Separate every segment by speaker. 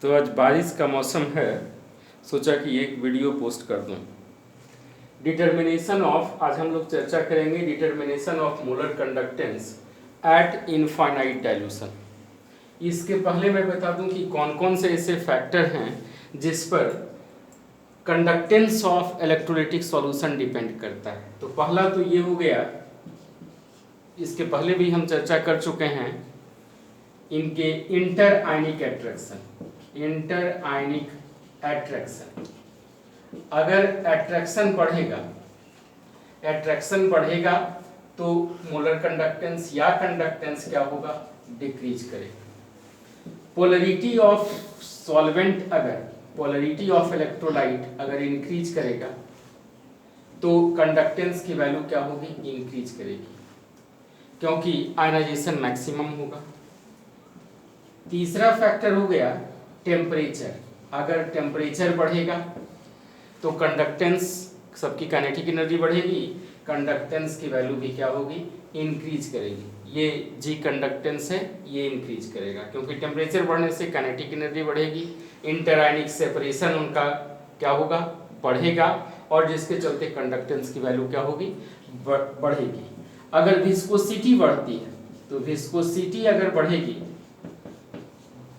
Speaker 1: तो आज बारिश का मौसम है, सोचा कि एक वीडियो पोस्ट कर दूं। डिटर्मिनेशन ऑफ, आज हम लोग चर्चा करेंगे determination of molar conductance at infinite dilution. इसके पहले मैं बता दूं कि कौन कौन से ऐसे फैक्टर हैं जिस पर conductance of electrolytic solution depend करता है। तो पहला तो ये हो गया, इसके पहले भी हम चर्चा कर चुके हैं, इनके इंटर आयनिक एट्रैक्शन। इंटर आयनिक एट्रैक्शन, अगर एट्रैक्शन बढ़ेगा तो मोलर कंडक्टेंस या कंडक्टेंस क्या होगा, डिक्रीज करेगा। पोलरिटी ऑफ सॉल्वेंट, अगर पोलरिटी ऑफ इलेक्ट्रोलाइट अगर इंक्रीज करेगा तो कंडक्टेंस की वैल्यू क्या होगी, इंक्रीज करेगी, क्योंकि आयनाइजेशन मैक्सिमम होगा। तीसरा फैक्टर हो गया टेम्परेचर। अगर टेम्परेचर बढ़ेगा तो कंडक्टेंस, सबकी काइनेटिक एनर्जी बढ़ेगी, कंडक्टेंस की वैल्यू भी क्या होगी, इंक्रीज करेगी। ये जी कंडक्टेंस है, ये इंक्रीज करेगा क्योंकि टेम्परेचर बढ़ने से काइनेटिक एनर्जी बढ़ेगी, इंटरआयनिक सेपरेशन उनका क्या होगा, बढ़ेगा, और जिसके चलते कंडक्टेंस की वैल्यू क्या होगी, बढ़ेगी। अगर विस्कोसिटी बढ़ती है तो विस्कोसिटी अगर बढ़ेगी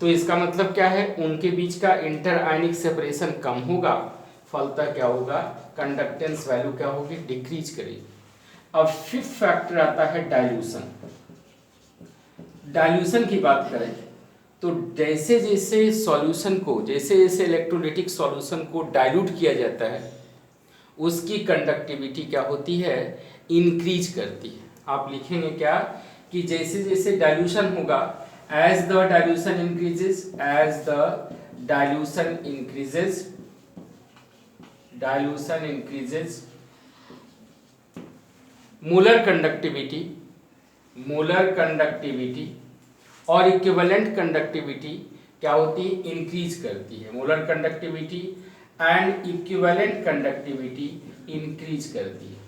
Speaker 1: तो इसका मतलब क्या है, उनके बीच का इंटर आयनिक सेपरेशन कम होगा, फलतः क्या होगा, कंडक्टेंस वैल्यू क्या होगी, डिक्रीज करेगी। अब फिफ्थ फैक्टर आता है डाइल्यूशन। डाइल्यूशन की बात करें तो जैसे जैसे सॉल्यूशन को, जैसे जैसे इलेक्ट्रोलाइटिक सॉल्यूशन को डाइल्यूट किया जाता है उसकी कंडक्टिविटी क्या होती है, इंक्रीज करती है। आप लिखेंगे क्या कि जैसे जैसे डाइल्यूशन होगा, as the dilution increases, molar conductivity और इक्विवेलेंट कंडक्टिविटी क्या होती है, इंक्रीज करती है। Molar conductivity and equivalent conductivity increase करती है।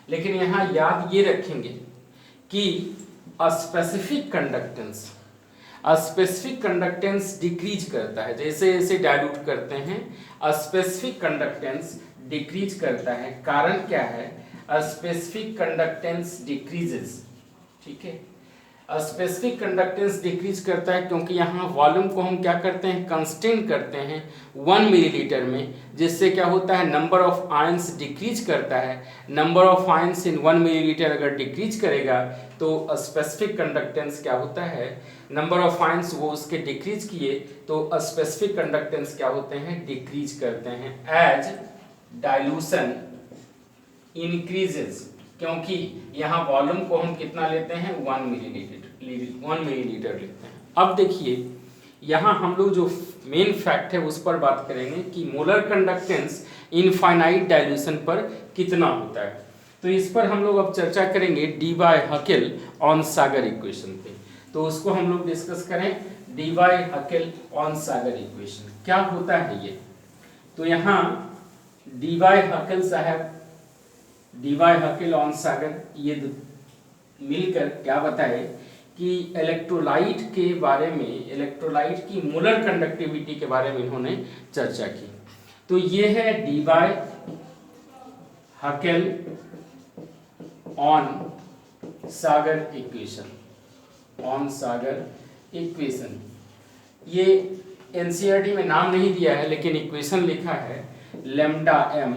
Speaker 1: लेकिन यहाँ याद ये रखेंगे कि स्पेसिफिक कंडक्टेंस डिक्रीज करता है। जैसे जैसे डाइल्यूट करते हैं स्पेसिफिक कंडक्टेंस डिक्रीज करता है। कारण क्या है, स्पेसिफिक कंडक्टेंस डिक्रीजेस, ठीक है, स्पेसिफिक कंडक्टेंस डिक्रीज करता है क्योंकि यहाँ वॉल्यूम को हम क्या करते हैं, कंस्टेंट करते हैं 1 मिलीलीटर में, जिससे क्या होता है, नंबर ऑफ आयंस डिक्रीज करता है। Number of ions in 1 millilitre अगर डिक्रीज करेगा तो स्पेसिफिक कंडक्टेंस क्या होता है, नंबर ऑफ आयंस वो उसके डिक्रीज किए तो स्पेसिफिक कंडक्टेंस क्या होते हैं, डिक्रीज करते हैं एज डाइल्यूशन इंक्रीजेस, क्योंकि यहाँ वॉल्यूम को हम कितना लेते हैं, 1 मिलीलीटर लेते हैं। अब देखिए यहाँ हम लोग जो मेन फैक्ट है उस पर बात करेंगे कि मोलर कंडक्टेंस इनफाइनाइट डाइल्यूशन पर कितना होता है। तो इस पर हम लोग अब चर्चा करेंगे Debye Huckel Onsager equation पे। तो उसको हम लोग डिस्कस करें, Debye Huckel Onsager equation क्या होता है ये। तो यहाँ डी बाय हकेल साहब, Debye Huckel Onsager, ये मिलकर क्या बताए कि इलेक्ट्रोलाइट के बारे में, इलेक्ट्रोलाइट की मोलर कंडक्टिविटी के बारे में इन्होंने चर्चा की। तो ये है Debye Huckel Onsager equation, Onsager equation. ये एनसीईआरटी में नाम नहीं दिया है लेकिन इक्वेशन लिखा है, lambda m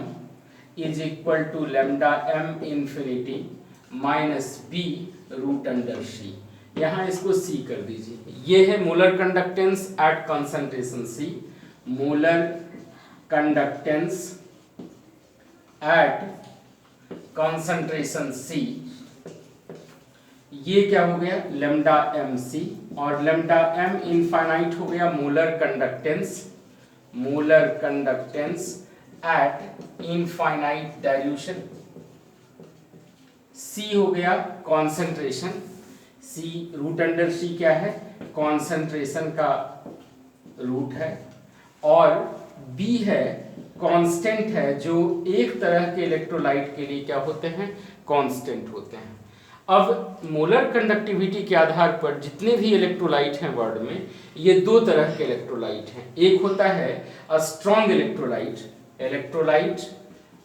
Speaker 1: is equal to lambda m infinity minus b root under c। यहाँ इसको c कर दीजिए। ये है molar conductance at concentration c, molar conductance at concentration c। ये क्या हो गया, लैम्डा mc, और लैम्डा m इनफाइनाइट हो गया molar conductance at infinite dilution. c हो गया concentration, c root under c क्या है, कॉन्सेंट्रेशन का रूट है, और b है कांस्टेंट है, जो एक तरह के इलेक्ट्रोलाइट के लिए क्या होते हैं, कांस्टेंट होते हैं। अब मोलर कंडक्टिविटी के आधार पर जितने भी इलेक्ट्रोलाइट हैं वर्ल्ड में, ये दो तरह के इलेक्ट्रोलाइट हैं। एक होता है अ स्ट्रॉन्ग इलेक्ट्रोलाइट, इलेक्ट्रोलाइट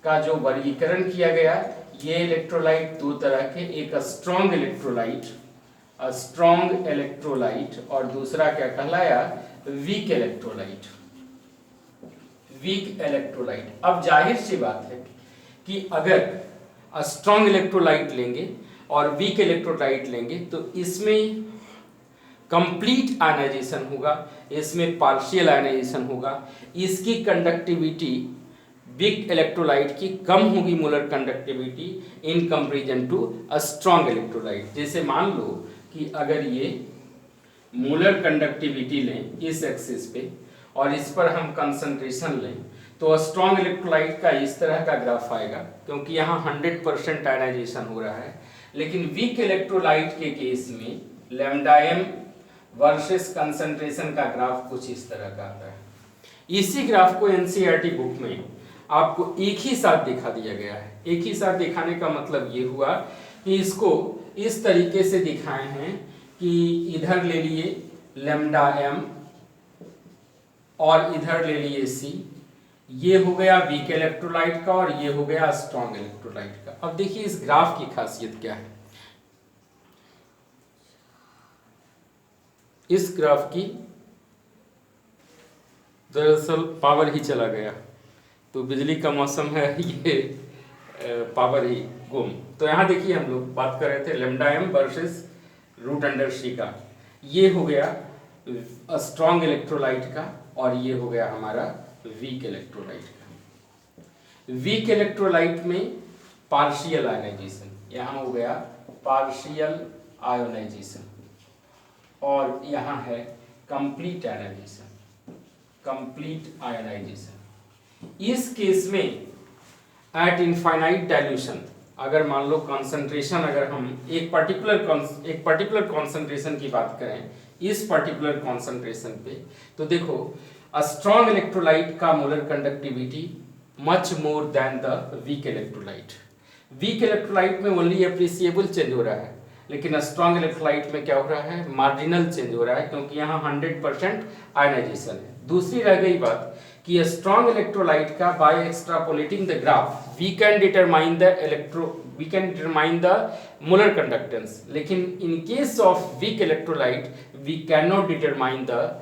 Speaker 1: का जो वर्गीकरण किया गया, ये इलेक्ट्रोलाइट दो तरह के, एक स्ट्रॉन्ग इलेक्ट्रोलाइट, अ स्ट्रॉन्ग इलेक्ट्रोलाइट, और दूसरा क्या कहलाया, वीक इलेक्ट्रोलाइट, वीक इलेक्ट्रोलाइट। अब जाहिर सी बात है कि अगर स्ट्रॉन्ग इलेक्ट्रोलाइट लेंगे और वीक इलेक्ट्रोलाइट लेंगे तो इसमें कंप्लीट आयनाइजेशन होगा, इसमें पार्शियल आयनाइजेशन होगा, इसकी कंडक्टिविटी वीक इलेक्ट्रोलाइट की कम होगी, molar conductivity in comparison to a strong electrolyte. जैसे मान लो कि अगर ये मोलर कंडक्टिविटी लें इस एक्सिस पे और इस पर हम कंसंट्रेशन लें, तो स्ट्रॉन्ग इलेक्ट्रोलाइट का इस तरह का ग्राफ आएगा, क्योंकि यहाँ 100% आयनाइजेशन हो रहा है। लेकिन वीक इलेक्ट्रोलाइट के केस में लैम्डा m वर्सेस कंसंट्रेशन का ग्राफ कुछ इस तरह का आता है। इसी ग्राफ को एनसीईआरटी बुक में आपको एक ही साथ दिखा दिया गया है। एक ही साथ दिखाने का मतलब ये हुआ कि इसको इस तरीके से दिखाए हैं कि इधर ले लिए लैम्डा m और इधर ले लिए c, ये हो गया वीक इलेक्ट्रोलाइट का और ये हो गया स्ट्रॉन्ग इलेक्ट्रोलाइट का। अब देखिए इस ग्राफ की खासियत क्या है। इस ग्राफ की दरअसल पावर ही चला गया, तो बिजली का मौसम है, ये पावर ही गुम। तो यहाँ देखिए हम लोग बात कर रहे थे lambda m versus root under c का, ये हो गया स्ट्रॉन्ग इलेक्ट्रोलाइट का और ये हो गया हमारा वीक इलेक्ट्रोलाइट का। वीक इलेक्ट्रोलाइट में पार्शियल आयोनाइजेशन, यहाँ हो गया पार्शियल आयोनाइजेशन, और यहाँ है कंप्लीट आयोनाइजेशन, कंप्लीट आयोनाइजेशन। इस केस में एट इनफाइनाइट डाइल्यूशन, अगर मान लो कंसंट्रेशन, अगर हम एक पर्टिकुलर कंसंट्रेशन की बात करें, इस पर्टिकुलर कंसंट्रेशन पे, तो देखो स्ट्रॉन्ग इलेक्ट्रोलाइट का molar conductivity much more than the weak electrolyte. Weak electrolyte में ओनली एप्रिसिएबल चेंज हो रहा है, लेकिन स्ट्रॉन्ग इलेक्ट्रोलाइट में क्या हो रहा है, मार्जिनल चेंज हो रहा है, क्योंकि यहाँ 100% आयनाइजेशन है। दूसरी रह गई बात कि स्ट्रॉन्ग इलेक्ट्रोलाइट का by extrapolating the graph we can determine the molar conductance, लेकिन in case of weak electrolyte we can not determine the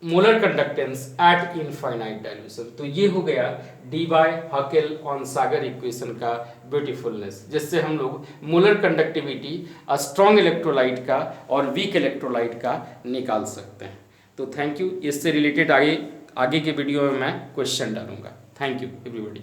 Speaker 1: molar conductance at infinite dilution. तो ये हो गया Debye Huckel Onsager equation का beautifulness, जिससे हम लोग molar conductivity strong electrolyte का और वीक इलेक्ट्रोलाइट का निकाल सकते हैं। तो थैंक यू। इससे रिलेटेड आगे के वीडियो में मैं क्वेश्चन डालूंगा। Thank you everybody.